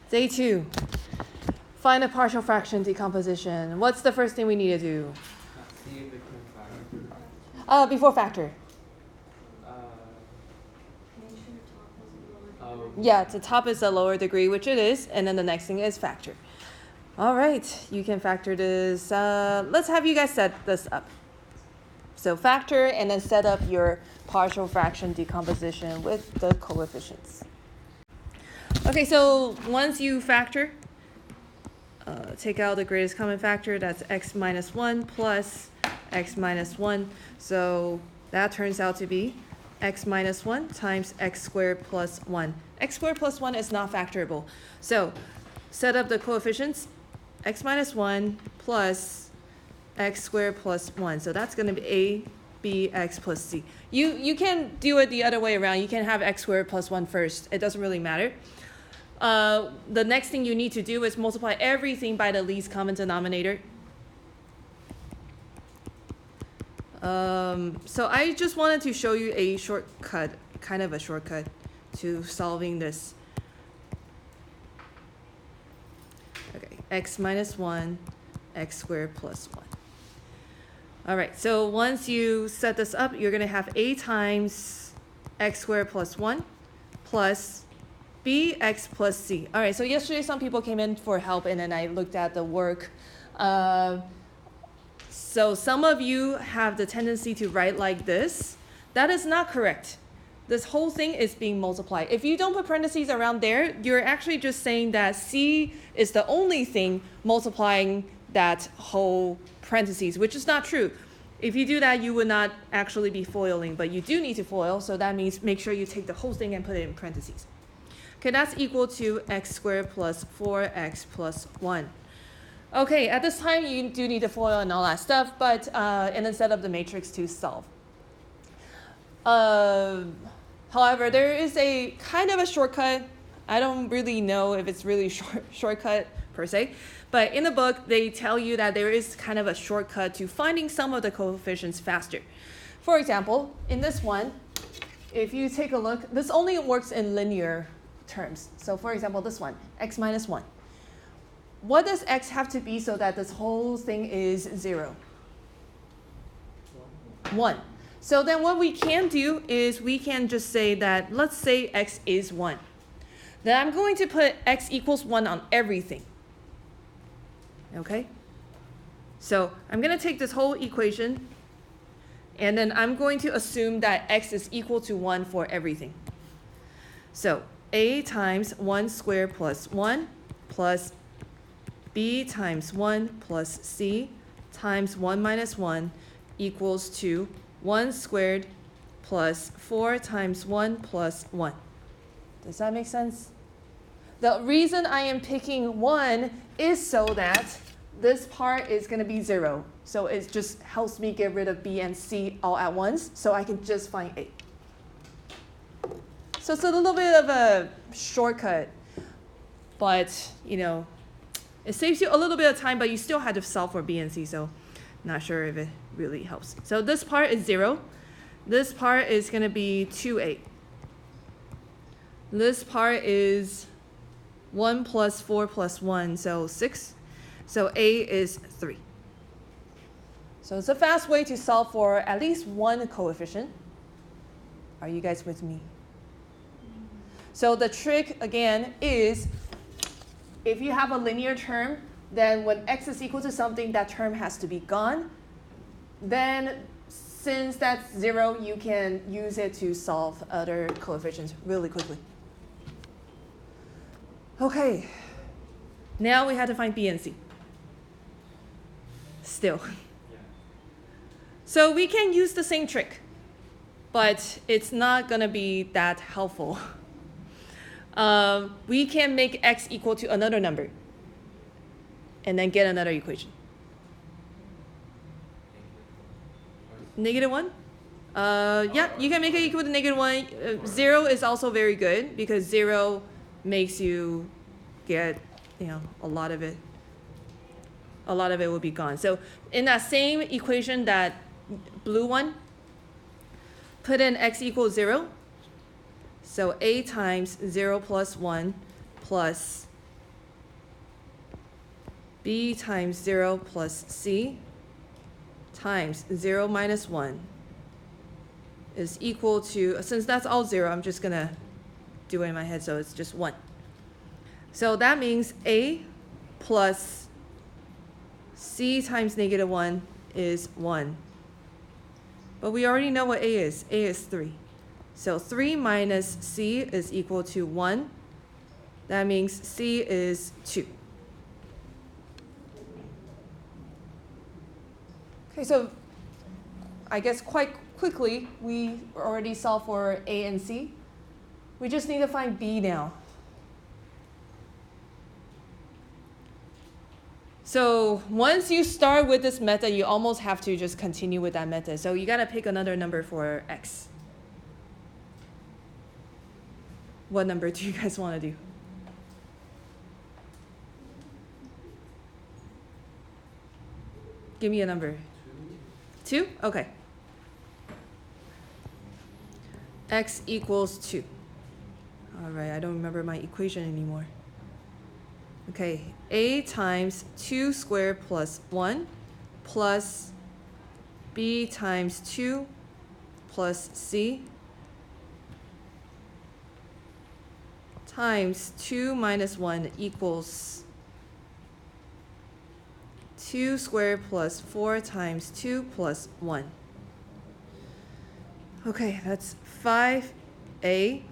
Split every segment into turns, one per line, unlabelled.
Day 2. Find a partial fraction decomposition. What's the first thing we need to do?
See if it can factor.
Before factor. Yeah, the top is a lower degree, which it is, and then the next thing is factor. All right, you can factor this. Let's have you guys set this up. So factor and then set up your partial fraction decomposition with the coefficients. Okay, so once you factor, take out the greatest common factor, that's x minus 1 plus x minus 1. So that turns out to be x minus 1 times x squared plus 1. X squared plus 1 is not factorable. So set up the coefficients, x minus 1 plus x squared plus 1. So that's going to be a, b, x plus c. You can do it the other way around. You can have x squared plus 1 first. It doesn't really matter. The next thing you need to do is multiply everything by the least common denominator. So I just wanted to show you a shortcut, kind of a shortcut to solving this. Okay, x minus 1, x squared plus 1. All right, so once you set this up, you're going to have a times x squared plus 1 plus bx plus c. All right, so yesterday some people came in for help and then I looked at the work. So some of you have the tendency to write like this. That is not correct. This whole thing is being multiplied. If you don't put parentheses around there, you're actually just saying that c is the only thing multiplying that whole parentheses, which is not true. If you do that, you would not actually be foiling, but you do need to foil, so that means make sure you take the whole thing and put it in parentheses. Okay, that's equal to x squared plus 4x plus 1. Okay, at this time, you do need to FOIL and all that stuff, but and then set up the matrix to solve. However, there is a kind of a shortcut. I don't really know if it's really shortcut per se, but in the book, they tell you that there is kind of a shortcut to finding some of the coefficients faster. For example, in this one, if you take a look, this only works in linear terms. So for example, this one, x minus 1. What does x have to be so that this whole thing is 0? 1. So then what we can do is we can just say that, let's say x is 1. Then I'm going to put x equals 1 on everything. Okay? So I'm going to take this whole equation, and then I'm going to assume that x is equal to 1 for everything. So a times 1 squared plus 1 plus b times 1 plus c times 1 minus 1 equals to 1 squared plus 4 times 1 plus 1. Does that make sense? The reason I am picking 1 is so that this part is going to be 0. So it just helps me get rid of b and c all at once, so I can just find a. So it's a little bit of a shortcut, but, you know, it saves you a little bit of time, but you still had to solve for b and c, so not sure if it really helps. So this part is 0. This part is going to be 2a. This part is 1 plus 4 plus 1, so 6. So a is 3. So it's a fast way to solve for at least one coefficient. Are you guys with me? So the trick, again, is if you have a linear term, then when x is equal to something, that term has to be gone. Then since that's 0, you can use it to solve other coefficients really quickly. Okay, now we have to find b and c. Still. So we can use the same trick, but it's not going to be that helpful. We can make x equal to another number and then get another equation. -1? Yeah, you can make it equal to -1. 0 is also very good because 0 makes you get, you know, a lot of it will be gone. So in that same equation, that blue one, put in x equals 0. So a times 0 plus 1 plus b times 0 plus c times 0 minus 1 is equal to, since that's all 0, I'm just going to do it in my head, so it's just 1. So that means a plus c times negative 1 is 1. But we already know what a is. A is 3. So 3 minus c is equal to 1. That means c is 2. Okay, so I guess quite quickly, we already solved for a and c. We just need to find b now. So once you start with this method, you almost have to just continue with that method. So you got to pick another number for x. What number do you guys want to do? Give me a number. 2? Okay. X equals 2. All right, I don't remember my equation anymore. Okay, a times 2 squared plus 1 plus b times 2 plus c times 2 minus 1 equals 2 squared plus 4 times 2 plus 1. Okay, that's 5a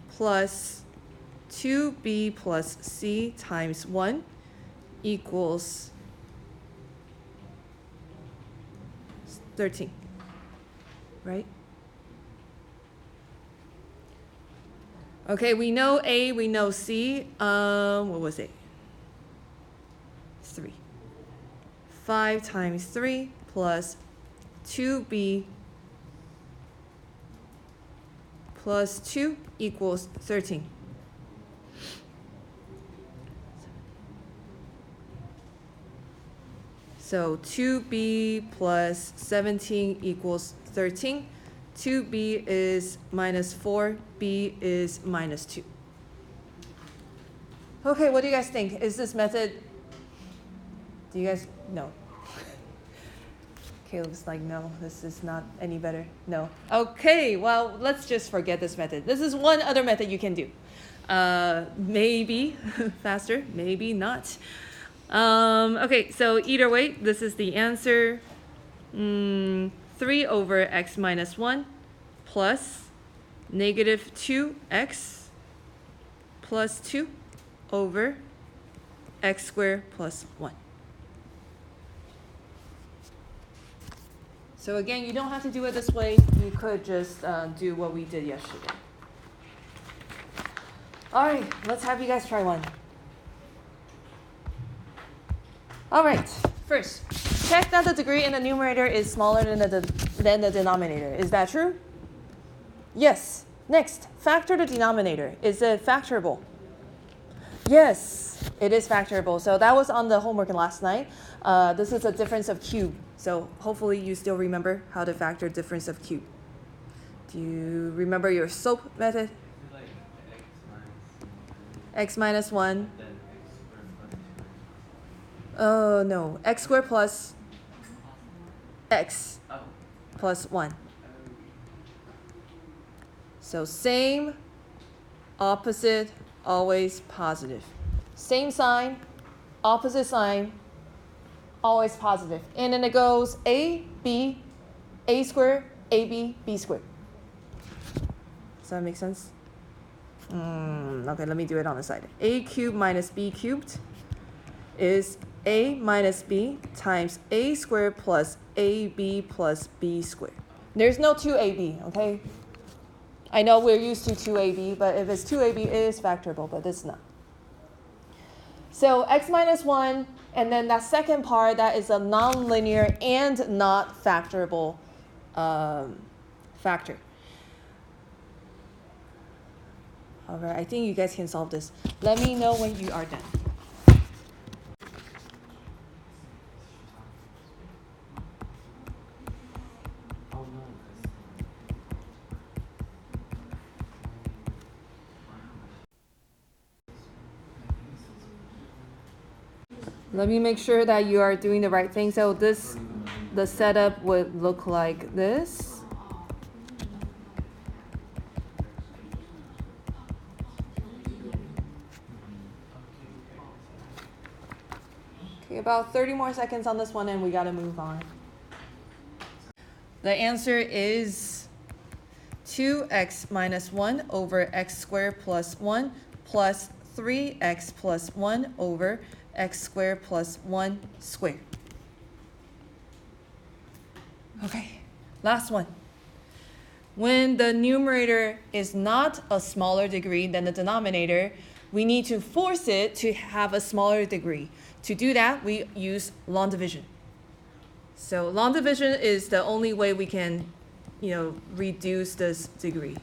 plus 2b plus c times 1 equals 13, right? Okay, we know a, we know c. What was it? 3. 5 times 3 plus 2b plus 2 equals 13. So 2b plus 17 equals 13. 2b is minus 4, b is minus 2. Okay, what do you guys think? Is this method, do you guys, no. Caleb's like, no, this is not any better. No. Okay, well, let's just forget this method. This is one other method you can do. Maybe faster, maybe not. Okay, so either way, this is the answer. 3 over x minus 1 plus negative 2x plus 2 over x squared plus 1. So again, you don't have to do it this way. You could just do what we did yesterday. All right, let's have you guys try one. All right, first, check that the degree in the numerator is smaller than the denominator. Is that true? Yes. Next, factor the denominator. Is it factorable? Yes, it is factorable. So that was on the homework last night. This is a difference of cube. So hopefully you still remember how to factor difference of cube. Do you remember your SOAP method?
Like
X minus 1.
then x squared plus
Oh, no. X squared plus x
oh.
plus 1. So same, opposite, always positive. Same sign, opposite sign, always positive. And then it goes a, b, a squared, ab, b squared. Does that make sense? Okay, let me do it on the side. A cubed minus b cubed is a minus b times a squared plus ab plus b squared. There's no 2ab, okay? I know we're used to 2ab, but if it's 2ab, it is factorable, but it's not. So x minus 1, and then that second part, that is a nonlinear and not factorable factor. All right, I think you guys can solve this. Let me know when you are done.
Oh no.
Let me make sure that you are doing the right thing. So the setup would look like this. Okay, about 30 more seconds on this one and we gotta move on. The answer is 2x minus 1 over x squared plus 1 plus 3x plus 1 over x squared plus 1 squared. Okay, last one. When the numerator is not a smaller degree than the denominator, we need to force it to have a smaller degree. To do that, we use long division. So long division is the only way we can, reduce this degree.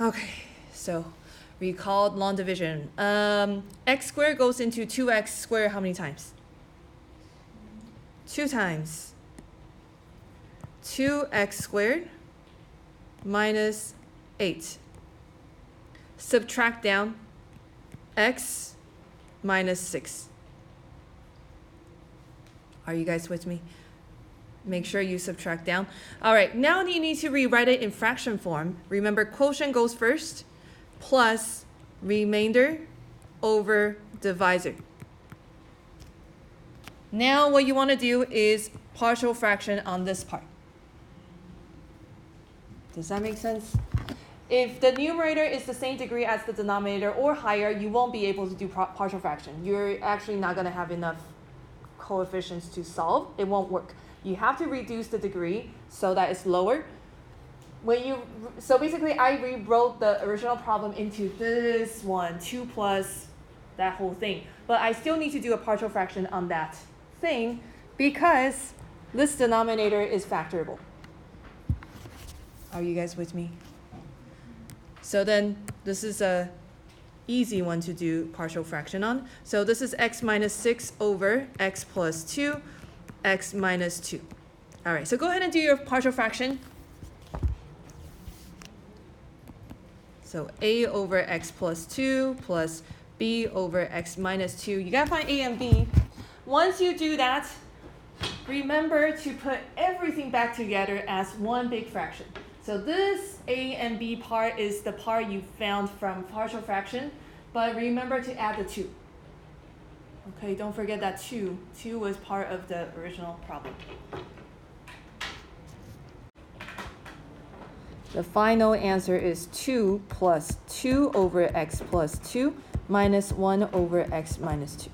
Okay, so recall long division. X squared goes into 2x squared how many times? 2 times. 2x squared minus 8. Subtract down x minus 6. Are you guys with me? Make sure you subtract down. All right, now you need to rewrite it in fraction form. Remember, quotient goes first, plus remainder over divisor. Now what you want to do is partial fraction on this part. Does that make sense? If the numerator is the same degree as the denominator or higher, you won't be able to do partial fraction. You're actually not going to have enough coefficients to solve. It won't work. You have to reduce the degree so that it's lower. So basically, I rewrote the original problem into this one, 2 plus that whole thing. But I still need to do a partial fraction on that thing because this denominator is factorable. Are you guys with me? So then this is a easy one to do partial fraction on. So this is x minus 6 over x plus 2, x minus 2. All right, so go ahead and do your partial fraction. So a over x plus 2 plus b over x minus 2. You gotta find a and b. Once you do that, remember to put everything back together as one big fraction. So this a and b part is the part you found from partial fraction, but remember to add the 2. Okay, don't forget that 2. 2 was part of the original problem. The final answer is 2 plus 2 over x plus 2 minus 1 over x minus 2.